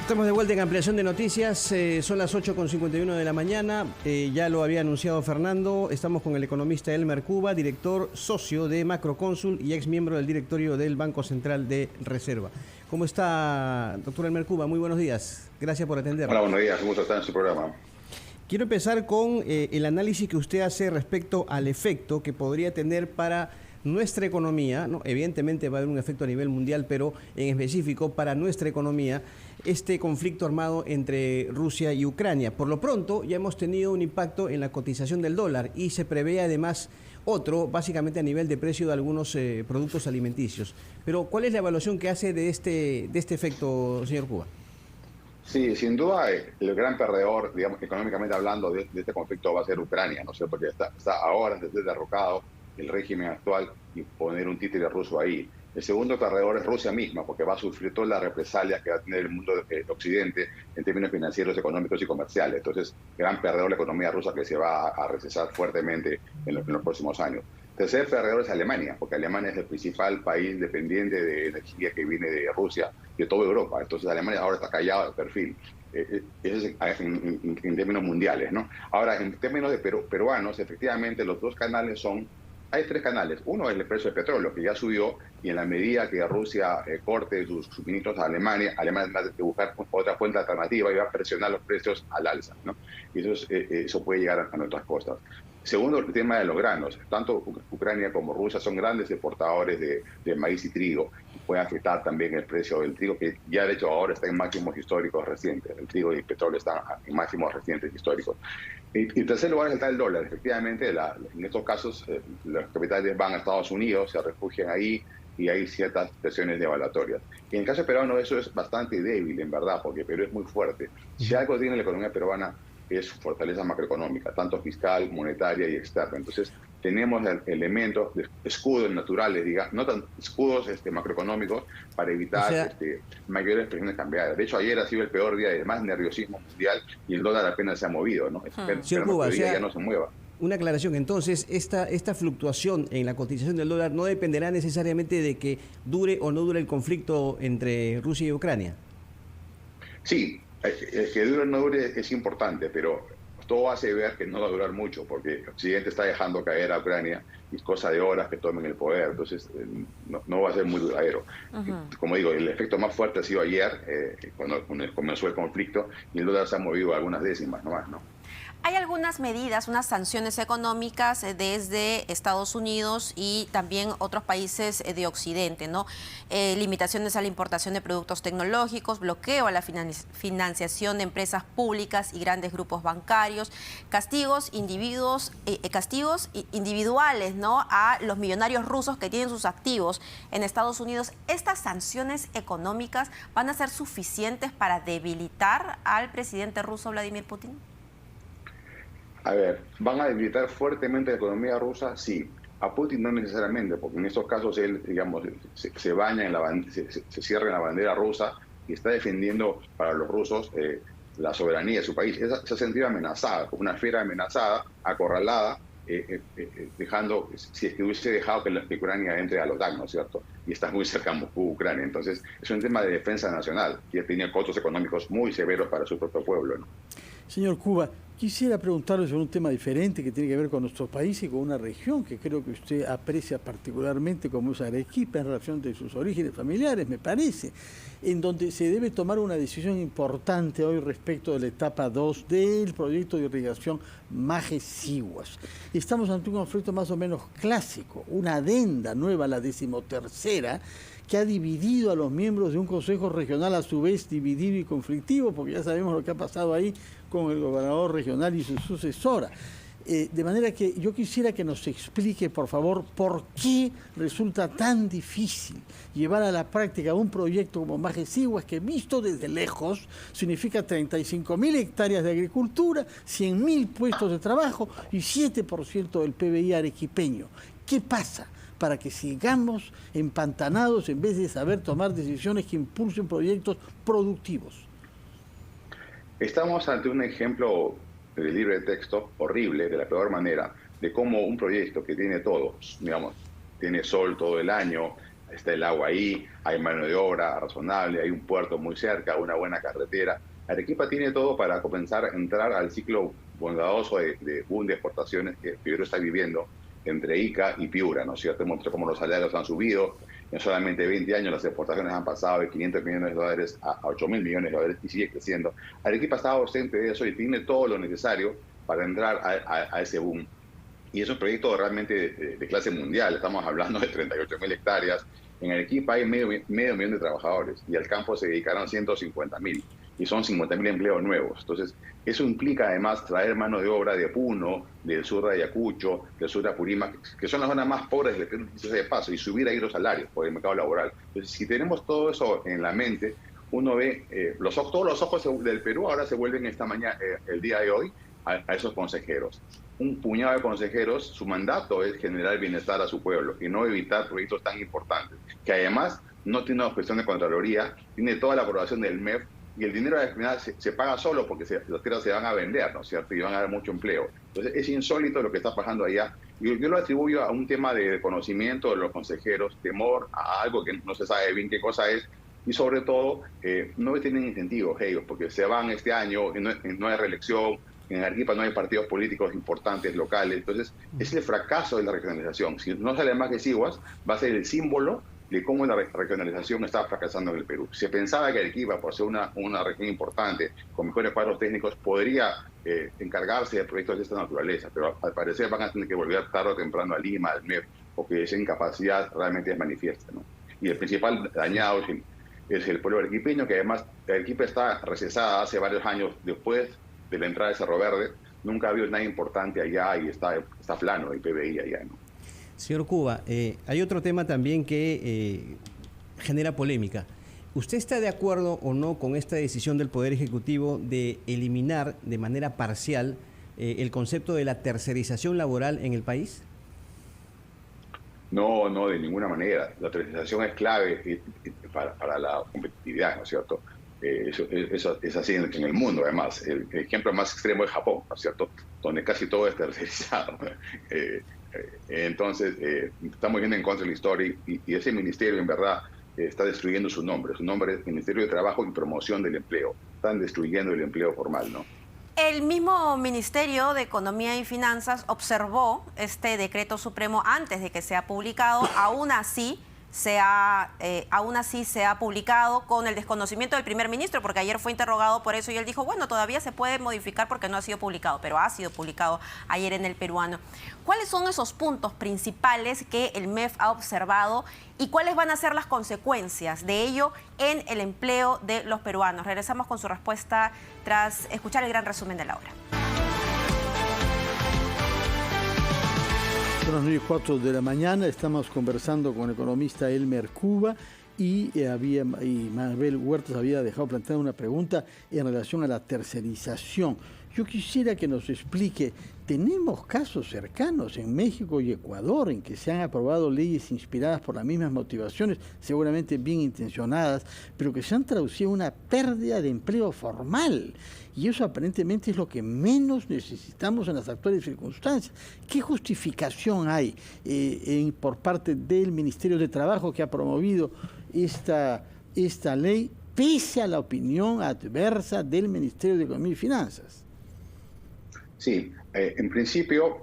Estamos de vuelta en Ampliación de Noticias, son las 8:51 de la mañana, ya lo había anunciado Fernando, estamos con el economista Elmer Cuba, director socio de Macrocónsul y ex miembro del directorio del Banco Central de Reserva. ¿Cómo está, doctor Elmer Cuba? Muy buenos días, gracias por atender. Hola, buenos días, ¿cómo está en su programa? Quiero empezar con el análisis que usted hace respecto al efecto que podría tener para nuestra economía, ¿no? Evidentemente va a haber un efecto a nivel mundial, pero en específico para nuestra economía, este conflicto armado entre Rusia y Ucrania. Por lo pronto ya hemos tenido un impacto en la cotización del dólar y se prevé además otro, básicamente a nivel de precio de algunos productos alimenticios. Pero ¿cuál es la evaluación que hace de este efecto, señor Cuba? Sí, sin duda el gran perdedor, digamos, económicamente hablando, de este conflicto va a ser Ucrania, ¿no es cierto? Porque está ahora desde derrocado el régimen actual y poner un títere ruso ahí. El segundo perdedor es Rusia misma, porque va a sufrir todas las represalias que va a tener el mundo de Occidente en términos financieros, económicos y comerciales. Entonces, gran perdedor la economía rusa que se va a recesar fuertemente en los próximos años. Tercer perdedor es Alemania, porque Alemania es el principal país dependiente de energía que viene de Rusia, de toda Europa. Entonces, Alemania ahora está callado de perfil. Eso es en términos mundiales, ¿no? Ahora, en términos de peruanos, efectivamente, los dos canales son... Hay tres canales. Uno es el precio del petróleo, que ya subió, y en la medida que Rusia corte sus suministros a Alemania va a buscar otra fuente alternativa y va a presionar los precios al alza, ¿no? Y eso puede llegar a nuestras costas. Segundo, el tema de los granos. Tanto Ucrania como Rusia son grandes exportadores de maíz y trigo. Puede afectar también el precio del trigo, que ya de hecho ahora está en máximos históricos recientes. El trigo y el petróleo están en máximos recientes históricos. Y en tercer lugar está el dólar. Efectivamente, en estos casos los capitales van a Estados Unidos, se refugian ahí y hay ciertas presiones devaluatorias. Y en el caso peruano eso es bastante débil, en verdad, porque Perú es muy fuerte. Si algo tiene la economía peruana es su fortaleza macroeconómica, tanto fiscal, monetaria y externa. Entonces, tenemos elementos de escudos naturales, no tan escudos macroeconómicos para evitar mayores presiones cambiarias. De hecho, ayer ha sido el peor día de más nerviosismo mundial y el dólar apenas se ha movido, ¿no? Señor Cuba, ya no se mueva. Una aclaración, entonces, esta fluctuación en la cotización del dólar no dependerá necesariamente de que dure o no dure el conflicto entre Rusia y Ucrania. Sí, que dure o no dure es importante, pero todo hace ver que no va a durar mucho, porque Occidente está dejando caer a Ucrania y es cosa de horas que tomen el poder, entonces no va a ser muy duradero. Como digo, el efecto más fuerte ha sido ayer, cuando comenzó el conflicto, y el dólar se ha movido algunas décimas nomás, ¿no? Hay algunas medidas, unas sanciones económicas desde Estados Unidos y también otros países de Occidente, ¿no? Limitaciones a la importación de productos tecnológicos, bloqueo a la financiación de empresas públicas y grandes grupos bancarios, castigos individuales, ¿no? A los millonarios rusos que tienen sus activos en Estados Unidos. ¿Estas sanciones económicas van a ser suficientes para debilitar al presidente ruso Vladimir Putin? A ver, ¿van a debilitar fuertemente la economía rusa? Sí. A Putin no necesariamente, porque en estos casos él, digamos, se baña se cierra en la bandera rusa y está defendiendo para los rusos la soberanía de su país. Se ha sentido amenazada, como una fiera amenazada, acorralada, dejando, si es que hubiese dejado que Ucrania entre a la OTAN, ¿no es cierto? Y está muy cerca a Moscú, Ucrania. Entonces, es un tema de defensa nacional, que tenía costos económicos muy severos para su propio pueblo, ¿no? Señor Cuba, quisiera preguntarle sobre un tema diferente que tiene que ver con nuestro país y con una región que creo que usted aprecia particularmente, como es Arequipa, en relación de sus orígenes familiares, me parece, en donde se debe tomar una decisión importante hoy respecto de la etapa 2 del proyecto de irrigación Maje-Siguas. Estamos ante un conflicto más o menos clásico, una adenda nueva, la 13ª, que ha dividido a los miembros de un consejo regional, a su vez dividido y conflictivo, porque ya sabemos lo que ha pasado ahí con el gobernador regional y su sucesora. De manera que yo quisiera que nos explique, por favor, por qué resulta tan difícil llevar a la práctica un proyecto como Maje-Siguas, que visto desde lejos significa 35.000 hectáreas de agricultura, 100.000 puestos de trabajo y 7% del PBI arequipeño. ¿Qué pasa para que sigamos empantanados en vez de saber tomar decisiones que impulsen proyectos productivos? Estamos ante un ejemplo de libre texto horrible, de la peor manera, de cómo un proyecto que tiene todo, digamos, tiene sol todo el año, está el agua ahí, hay mano de obra razonable, hay un puerto muy cerca, una buena carretera. Arequipa tiene todo para comenzar a entrar al ciclo bondadoso de boom de exportaciones que Perú está viviendo entre Ica y Piura, ¿no es cierto? Hemos visto cómo los salarios han subido. En solamente 20 años las exportaciones han pasado de $500 millones a $8.000 millones y sigue creciendo. Arequipa está ausente de eso y tiene todo lo necesario para entrar a ese boom. Y es un proyecto realmente de clase mundial. Estamos hablando de 38.000 hectáreas. En Arequipa hay medio millón de trabajadores y al campo se dedicarán 150.000 y son 50.000 empleos nuevos. Entonces, eso implica además traer mano de obra de Puno, del sur de Ayacucho, del sur de Apurímac, que son las zonas más pobres del Perú, de paso, y subir ahí los salarios por el mercado laboral. Entonces, si tenemos todo eso en la mente, uno ve, todos los ojos del Perú ahora se vuelven esta mañana, el día de hoy, a esos consejeros. Un puñado de consejeros, su mandato es generar bienestar a su pueblo y no evitar proyectos tan importantes, que además no tiene una objeción de Contraloría, tiene toda la aprobación del MEF, y el dinero al final se paga solo porque las tierras se van a vender, ¿no es cierto? Y van a dar mucho empleo. Entonces es insólito lo que está pasando allá. Yo lo atribuyo a un tema de conocimiento de los consejeros, temor a algo que no se sabe bien qué cosa es, y sobre todo no tienen incentivos ellos, porque se van este año, y no hay reelección, en Arequipa no hay partidos políticos importantes locales. Entonces es el fracaso de la regionalización. Si no sale más que Siguas, va a ser el símbolo de cómo la regionalización está fracasando en el Perú. Se pensaba que Arequipa, por ser una región importante, con mejores cuadros técnicos, podría encargarse de proyectos de esta naturaleza, pero al parecer van a tener que volver tarde o temprano a Lima, al MEF, porque esa incapacidad realmente es manifiesta, ¿no? Y el principal dañado es el pueblo arequipeño, que además Arequipa está recesada hace varios años después de la entrada de Cerro Verde. Nunca ha habido nada importante allá y está plano el PBI allá, ¿no? Señor Cuba, hay otro tema también que genera polémica. ¿Usted está de acuerdo o no con esta decisión del Poder Ejecutivo de eliminar de manera parcial el concepto de la tercerización laboral en el país? No, de ninguna manera. La tercerización es clave para la competitividad, ¿no es cierto? Eso es así en el mundo, además. El ejemplo más extremo es Japón, ¿no es cierto? Donde casi todo es tercerizado. Entonces, estamos yendo en contra de la historia y ese ministerio, en verdad, está destruyendo su nombre. Su nombre es Ministerio de Trabajo y Promoción del Empleo. Están destruyendo el empleo formal, ¿no? El mismo Ministerio de Economía y Finanzas observó este decreto supremo antes de que sea publicado. Aún así se ha publicado con el desconocimiento del primer ministro, porque ayer fue interrogado por eso y él dijo, bueno, todavía se puede modificar porque no ha sido publicado, pero ha sido publicado ayer en El Peruano. ¿Cuáles son esos puntos principales que el MEF ha observado y cuáles van a ser las consecuencias de ello en el empleo de los peruanos? Regresamos con su respuesta tras escuchar el gran resumen de la hora. Son las 9:04 de la mañana, estamos conversando con el economista Elmer Cuba y Mabel Huertas había dejado plantear una pregunta en relación a la tercerización. Yo quisiera que nos explique, tenemos casos cercanos en México y Ecuador en que se han aprobado leyes inspiradas por las mismas motivaciones, seguramente bien intencionadas, pero que se han traducido en una pérdida de empleo formal. Y eso aparentemente es lo que menos necesitamos en las actuales circunstancias. ¿Qué justificación hay por parte del Ministerio de Trabajo que ha promovido esta ley, pese a la opinión adversa del Ministerio de Economía y Finanzas? Sí, en principio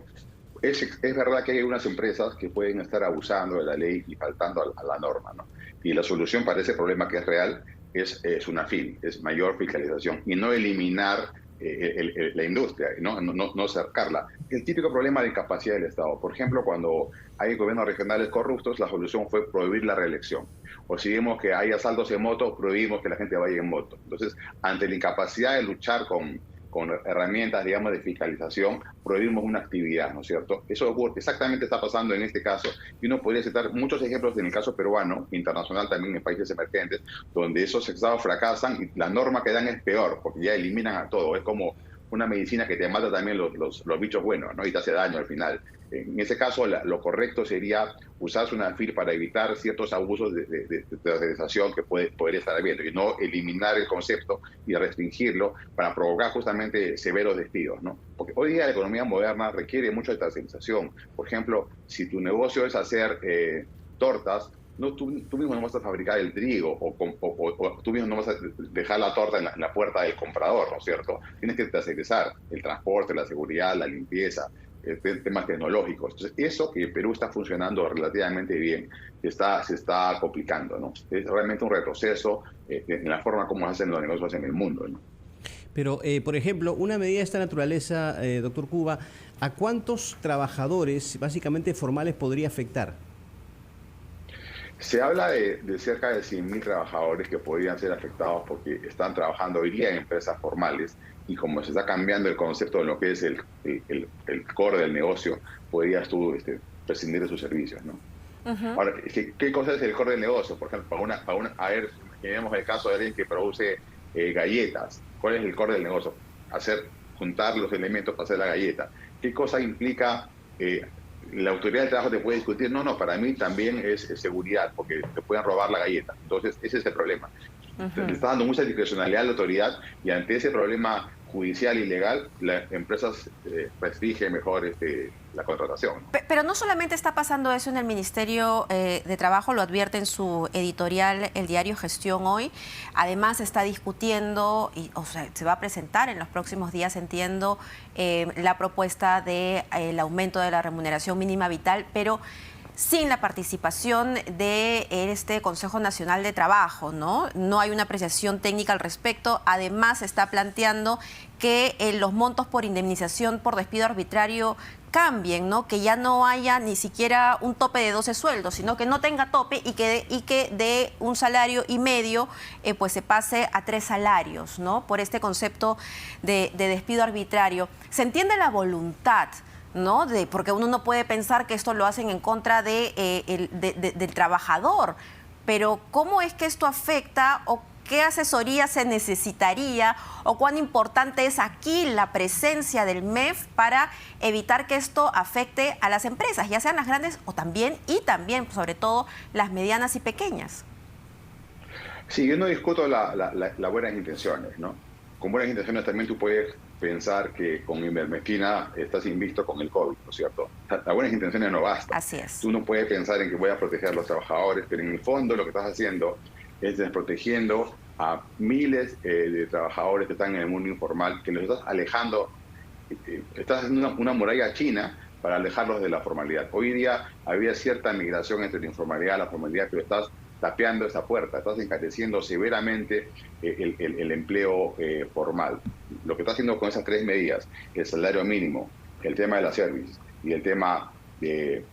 es verdad que hay unas empresas que pueden estar abusando de la ley y faltando a la norma, ¿no? Y la solución para ese problema que es real es una fin, es mayor fiscalización y no eliminar la industria, no cercarla. El típico problema de incapacidad del Estado. Por ejemplo, cuando hay gobiernos regionales corruptos, la solución fue prohibir la reelección. O si vemos que hay asaltos en moto, prohibimos que la gente vaya en moto. Entonces, ante la incapacidad de luchar con herramientas, digamos, de fiscalización, prohibimos una actividad, ¿no es cierto? Eso exactamente está pasando en este caso, y uno podría citar muchos ejemplos en el caso peruano, internacional también en países emergentes, donde esos estados fracasan y la norma que dan es peor, porque ya eliminan a todo. Es como una medicina que te mata también los bichos buenos, ¿no? Y te hace daño al final. En ese caso, lo correcto sería usarse una ANFIL para evitar ciertos abusos de tercerización que podría estar habiendo y no eliminar el concepto y restringirlo para provocar justamente severos despidos, ¿no? Porque hoy día la economía moderna requiere mucho de tercerización. Por ejemplo, si tu negocio es hacer tortas, no, tú mismo no vas a fabricar el trigo o tú mismo no vas a dejar la torta en la puerta del comprador, ¿no es cierto? Tienes que tercerizar el transporte, la seguridad, la limpieza, temas tecnológicos. Entonces, eso que Perú está funcionando relativamente bien, se está complicando, ¿no? Es realmente un retroceso en la forma como hacen los negocios en el mundo, ¿no? Pero, por ejemplo, una medida de esta naturaleza, doctor Cuba, ¿a cuántos trabajadores, básicamente formales, podría afectar? Se habla de cerca de 100.000 trabajadores que podrían ser afectados porque están trabajando hoy día en empresas formales y como se está cambiando el concepto de lo que es el core del negocio, podrías tú prescindir de sus servicios, ¿no? Ahora, ¿qué cosa es el core del negocio? Por ejemplo, a ver, tenemos el caso de alguien que produce galletas. ¿Cuál es el core del negocio? Juntar los elementos para hacer la galleta. ¿Qué cosa implica? La autoridad del trabajo te puede discutir, no, para mí también es seguridad, porque te pueden robar la galleta. Entonces, ese es el problema. Le está dando mucha discrecionalidad a la autoridad y ante ese problema judicial y legal, las empresas restringen mejor la contratación. Pero no solamente está pasando eso en el Ministerio de Trabajo, lo advierte en su editorial el diario Gestión Hoy. Además está discutiendo, se va a presentar en los próximos días, entiendo, la propuesta del aumento de la remuneración mínima vital, pero sin la participación de este Consejo Nacional de Trabajo, ¿no? No hay una apreciación técnica al respecto. Además, está planteando que los montos por indemnización por despido arbitrario cambien, ¿no? Que ya no haya ni siquiera un tope de 12 sueldos, sino que no tenga tope y que de un salario y medio pues se pase a 3 salarios, ¿no? Por este concepto de despido arbitrario. Se entiende la voluntad, ¿no? Porque uno no puede pensar que esto lo hacen en contra del trabajador, pero ¿cómo es que esto afecta o qué asesoría se necesitaría o cuán importante es aquí la presencia del MEF para evitar que esto afecte a las empresas, ya sean las grandes o también, sobre todo, las medianas y pequeñas? Sí, yo no discuto las buenas intenciones, ¿no? Con buenas intenciones también tú puedes pensar que con ivermectina estás invisto con el COVID, ¿no es cierto? Las buenas intenciones no bastan. Así es. Tú no puedes pensar en que voy a proteger a los trabajadores, pero en el fondo lo que estás haciendo es desprotegiendo a miles de trabajadores que están en el mundo informal, que los estás alejando, estás haciendo una muralla china para alejarlos de la formalidad. Hoy día había cierta migración entre la informalidad y la formalidad, pero estás tapeando esa puerta, estás encareciendo severamente el empleo formal. Lo que está haciendo con esas 3 medidas, el salario mínimo, el tema de la service y el tema del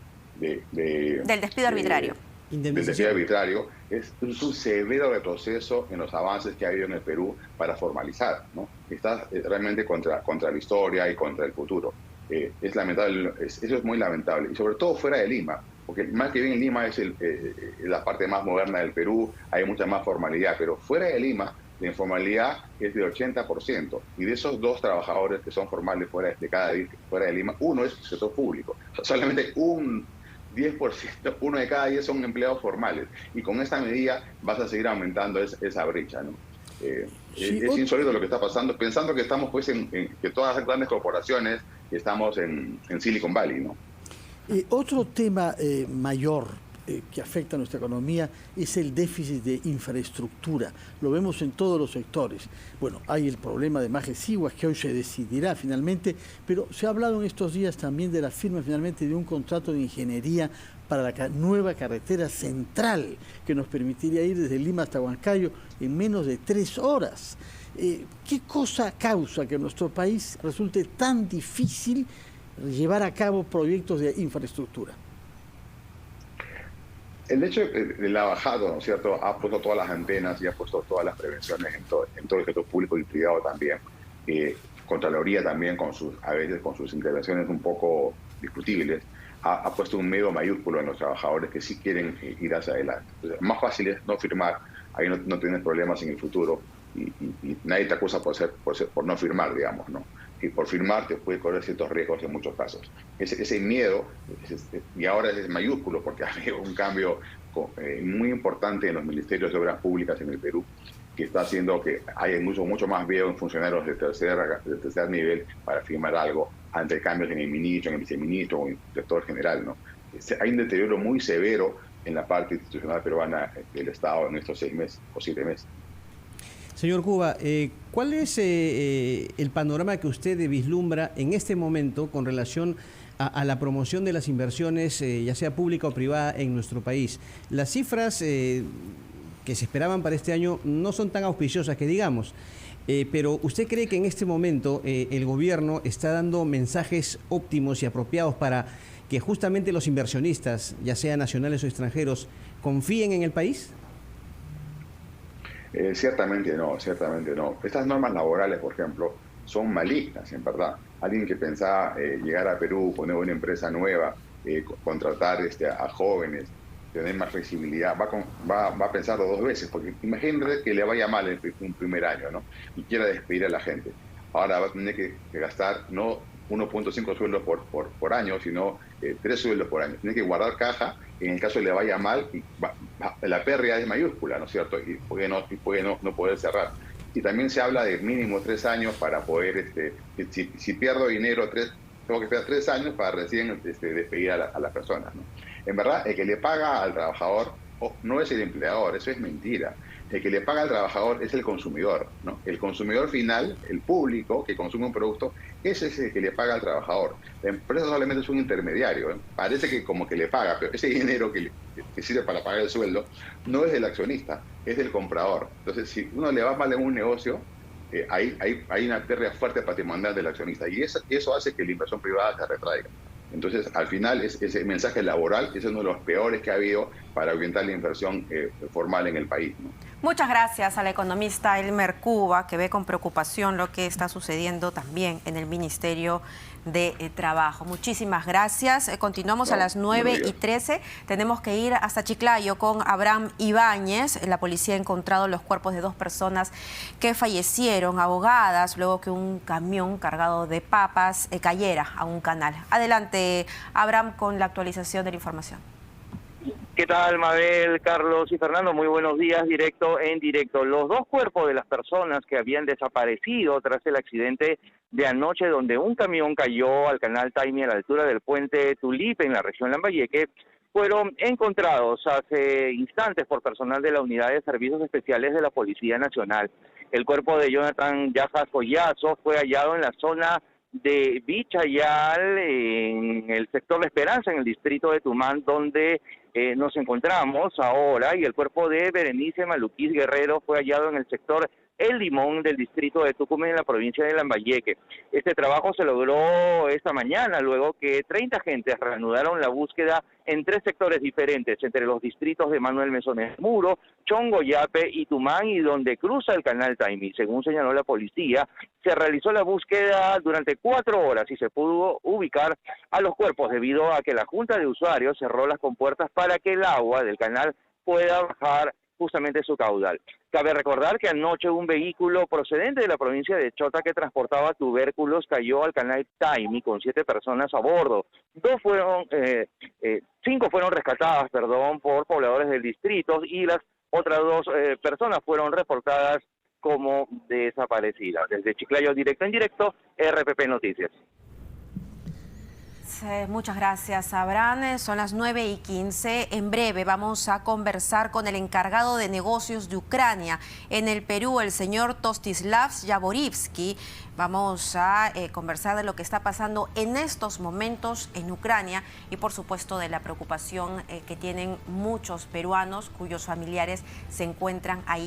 despido arbitrario. Del despido arbitrario, es un severo retroceso en los avances que ha habido en el Perú para formalizar, ¿no? Estás realmente contra la historia y contra el futuro. Es lamentable, eso es muy lamentable, y sobre todo fuera de Lima, porque más que bien Lima es la parte más moderna del Perú, hay mucha más formalidad, pero fuera de Lima la informalidad es del 80%, y de esos 2 trabajadores que son formales fuera de Lima, uno es sector público, solamente un 10%, uno de cada 10 son empleados formales, y con esta medida vas a seguir aumentando esa brecha, ¿no? Es insólito lo que está pasando, pensando que estamos pues que todas las grandes corporaciones estamos en Silicon Valley, ¿no? Otro tema mayor que afecta a nuestra economía es el déficit de infraestructura. Lo vemos en todos los sectores. Bueno, hay el problema de Majes Siguas, que hoy se decidirá finalmente, pero se ha hablado en estos días también de la firma finalmente de un contrato de ingeniería para la nueva carretera central, que nos permitiría ir desde Lima hasta Huancayo en menos de 3 horas. ¿Qué cosa causa que en nuestro país resulte tan difícil llevar a cabo proyectos de infraestructura? El hecho de la bajada, ¿no es cierto?, ha puesto todas las antenas y ha puesto todas las prevenciones en todo el sector público y privado también. Contraloría también, a veces con sus intervenciones un poco discutibles, ha puesto un medio mayúsculo en los trabajadores que sí quieren ir hacia adelante. Entonces, más fácil es no firmar, ahí no tienes problemas en el futuro y nadie te acusa por no firmar, digamos, ¿no? Y por firmar te puede correr ciertos riesgos en muchos casos. Ese miedo, y ahora es mayúsculo porque ha habido un cambio muy importante en los ministerios de obras públicas en el Perú, que está haciendo que haya mucho más veo en funcionarios de tercer nivel para firmar algo ante cambios en el ministro, en el viceministro o en el director general, ¿no? Hay un deterioro muy severo en la parte institucional peruana del Estado en estos 6 meses o 7 meses. Señor Cuba, ¿cuál es el panorama que usted vislumbra en este momento con relación a la promoción de las inversiones, ya sea pública o privada, en nuestro país? Las cifras que se esperaban para este año no son tan auspiciosas que digamos, pero ¿usted cree que en este momento el gobierno está dando mensajes óptimos y apropiados para que justamente los inversionistas, ya sean nacionales o extranjeros, confíen en el país? Ciertamente no, ciertamente no. Estas normas laborales, por ejemplo, son malignas, en verdad. Alguien que pensaba llegar a Perú, poner una empresa nueva, contratar a jóvenes, tener más flexibilidad, va a pensarlo 2 veces, porque imagínate que le vaya mal en un primer año, ¿no? Y quiera despedir a la gente. Ahora va a tener que gastar no 1.5 sueldos por año, sino 3 sueldos por año. Tiene que guardar caja en el caso de le vaya mal, y la pérdida es mayúscula, ¿no es cierto? Y puede no poder cerrar. Y también se habla de mínimo 3 años para poder, si pierdo dinero, tengo que esperar 3 años para recién despedir a las personas, ¿no? En verdad, el que le paga al trabajador no es el empleador, eso es mentira. El que le paga al trabajador es el consumidor, ¿no? El consumidor final, el público que consume un producto, ese es el que le paga al trabajador. La empresa solamente es un intermediario, ¿eh? Parece que como que le paga, pero ese dinero que sirve para pagar el sueldo no es del accionista, es del comprador. Entonces, si uno le va mal en un negocio, hay una pérdida fuerte patrimonial del accionista, y eso hace que la inversión privada se retraiga. Entonces, al final, ese mensaje laboral es uno de los peores que ha habido para orientar la inversión formal en el país, ¿no? Muchas gracias al economista Elmer Cuba, que ve con preocupación lo que está sucediendo también en el Ministerio de Trabajo. Muchísimas gracias. Continuamos a las 9:13. Tenemos que ir hasta Chiclayo con Abraham Ibáñez. La policía ha encontrado los cuerpos de 2 personas que fallecieron ahogadas luego que un camión cargado de papas cayera a un canal. Adelante, Abraham, con la actualización de la información. ¿Qué tal, Mabel, Carlos y Fernando? Muy buenos días, directo en directo. Los 2 cuerpos de las personas que habían desaparecido tras el accidente de anoche, donde un camión cayó al canal Taimi a la altura del puente Tulipe en la región Lambayeque, fueron encontrados hace instantes por personal de la Unidad de Servicios Especiales de la Policía Nacional. El cuerpo de Jonathan Yajas Collazo fue hallado en la zona de Vichayal, en el sector La Esperanza, en el distrito de Tumán, donde nos encontramos ahora, y el cuerpo de Berenice Maluquís Guerrero fue hallado en el sector El Limón del distrito de Tucumán, en la provincia de Lambayeque. Este trabajo se logró esta mañana, luego que 30 agentes reanudaron la búsqueda en 3 sectores diferentes, entre los distritos de Manuel Mesones Muro, Chongoyape y Tumán, y donde cruza el canal Taimi. Según señaló la policía, se realizó la búsqueda durante 4 horas y se pudo ubicar a los cuerpos debido a que la Junta de Usuarios cerró las compuertas para que el agua del canal pueda bajar justamente su caudal. Cabe recordar que anoche un vehículo procedente de la provincia de Chota que transportaba tubérculos cayó al canal Taimi con 7 personas a bordo. 5 fueron rescatadas, por pobladores del distrito, y las otras 2 personas fueron reportadas como desaparecidas. Desde Chiclayo, directo en directo, RPP Noticias. Muchas gracias, Abraham. Son las 9:15. En breve vamos a conversar con el encargado de negocios de Ucrania en el Perú, el señor Tostislav Yaborivsky. Vamos a conversar de lo que está pasando en estos momentos en Ucrania y, por supuesto, de la preocupación que tienen muchos peruanos cuyos familiares se encuentran ahí